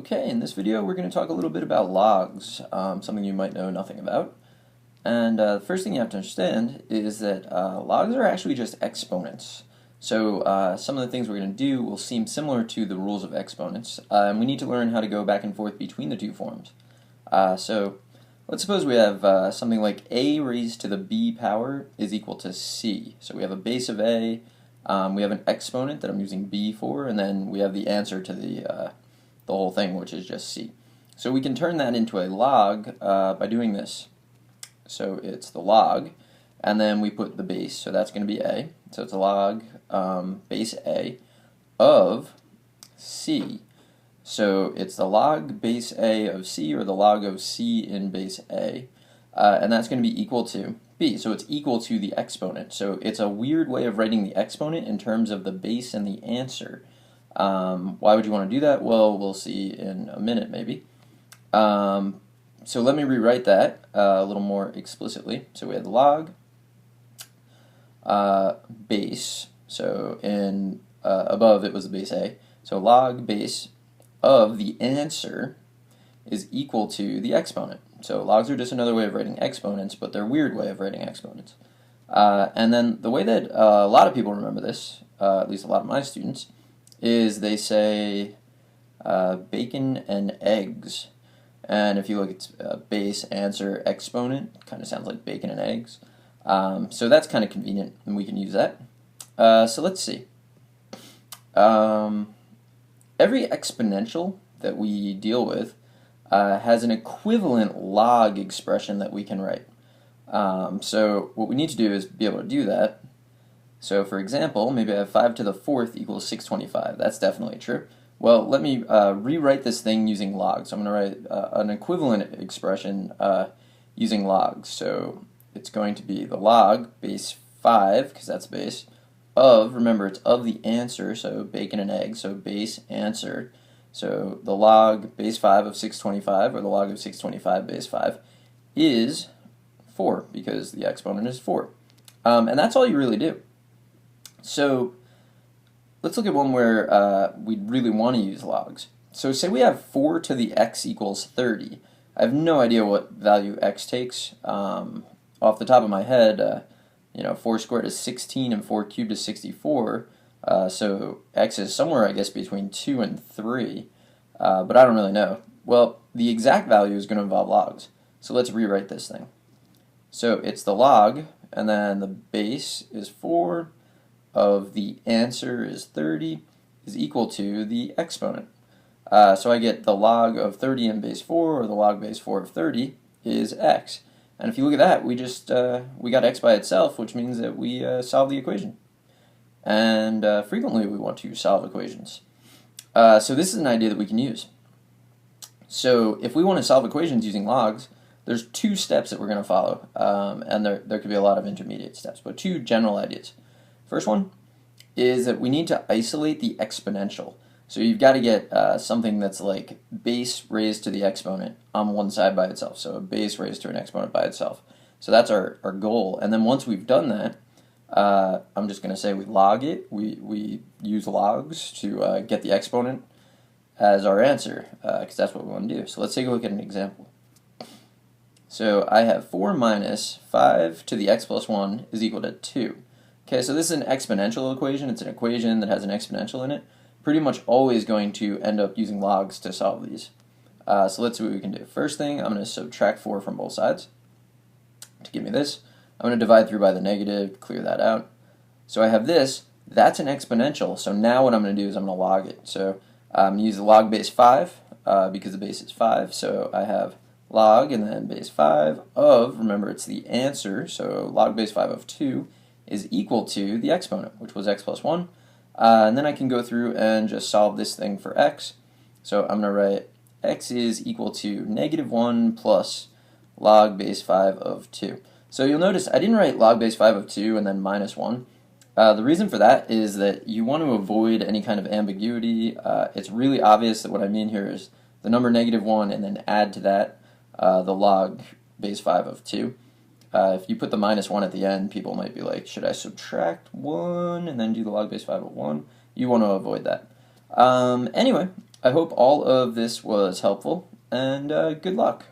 Okay, in this video we're going to talk a little bit about logs, something you might know nothing about. And the first thing you have to understand is that logs are actually just exponents. So some of the things we're going to do will seem similar to the rules of exponents, and we need to learn how to go back and forth between the two forms. So let's suppose we have something like a raised to the b power is equal to c. So we have a base of a, we have an exponent that I'm using b for, and then we have the answer to the whole thing, which is just c. So we can turn that into a log by doing this. So it's the log, and then we put the base, so that's going to be a. So it's a log base a of c. So it's the log base a of c, or the log of c in base a, and that's going to be equal to b. So it's equal to the exponent. So it's a weird way of writing the exponent in terms of the base and the answer. Why would you want to do that? Well, we'll see in a minute, maybe. So let me rewrite that a little more explicitly. So we had the log base. So in above it was the base a. So log base of the answer is equal to the exponent. So logs are just another way of writing exponents, but they're a weird way of writing exponents. And then the way that a lot of people remember this, at least a lot of my students, is they say bacon and eggs. And if you look at base, answer, exponent, it kind of sounds like bacon and eggs. So that's kind of convenient, and we can use that. So let's see. Every exponential that we deal with has an equivalent log expression that we can write. So what we need to do is be able to do that. So for example, maybe I have 5 to the 4th equals 625. That's definitely true. Well, let me rewrite this thing using logs. So I'm going to write an equivalent expression using logs. So it's going to be the log base 5, because that's base, of, remember it's of the answer, so bacon and eggs, so base answer. So the log base 5 of 625, or the log of 625 base 5, is 4, because the exponent is 4. And that's all you really do. So let's look at one where we really want to use logs. So say we have 4 to the x equals 30. I have no idea what value x takes. Off the top of my head, 4 squared is 16 and 4 cubed is 64. So x is somewhere, I guess, between 2 and 3. But I don't really know. Well, the exact value is going to involve logs. So let's rewrite this thing. So it's the log, and then the base is 4, of the answer is 30, is equal to the exponent. So I get the log of 30 in base 4, or the log base 4 of 30, is x. And if you look at that, we got x by itself, which means that we solve the equation. And frequently we want to solve equations. So this is an idea that we can use. So if we want to solve equations using logs, there's 2 steps that we're going to follow. And there could be a lot of intermediate steps, but 2 general ideas. First one is that we need to isolate the exponential. So you've got to get something that's like base raised to the exponent on one side by itself. So a base raised to an exponent by itself. So that's our goal. And then once we've done that, I'm just going to say we log it. We use logs to get the exponent as our answer, because that's what we want to do. So let's take a look at an example. So I have 4 minus 5 to the x plus 1 is equal to 2. Okay, so this is an exponential equation. It's an equation that has an exponential in it. Pretty much always going to end up using logs to solve these. So let's see what we can do. First thing, I'm going to subtract 4 from both sides to give me this. I'm going to divide through by the negative, clear that out. So I have this. That's an exponential. So now what I'm going to do is I'm going to log it. So I'm going to use the log base 5 because the base is 5. So I have log and then base 5 of, remember it's the answer, so log base 5 of 2 is equal to the exponent, which was x plus 1. And then I can go through and just solve this thing for x. So I'm going to write x is equal to negative 1 plus log base 5 of 2. So you'll notice I didn't write log base 5 of 2 and then minus 1. The reason for that is that you want to avoid any kind of ambiguity. It's really obvious that what I mean here is the number negative 1 and then add to that the log base 5 of 2. If you put the minus 1 at the end, people might be like, should I subtract 1 and then do the log base 5 of 1? You want to avoid that. Anyway, I hope all of this was helpful, and good luck.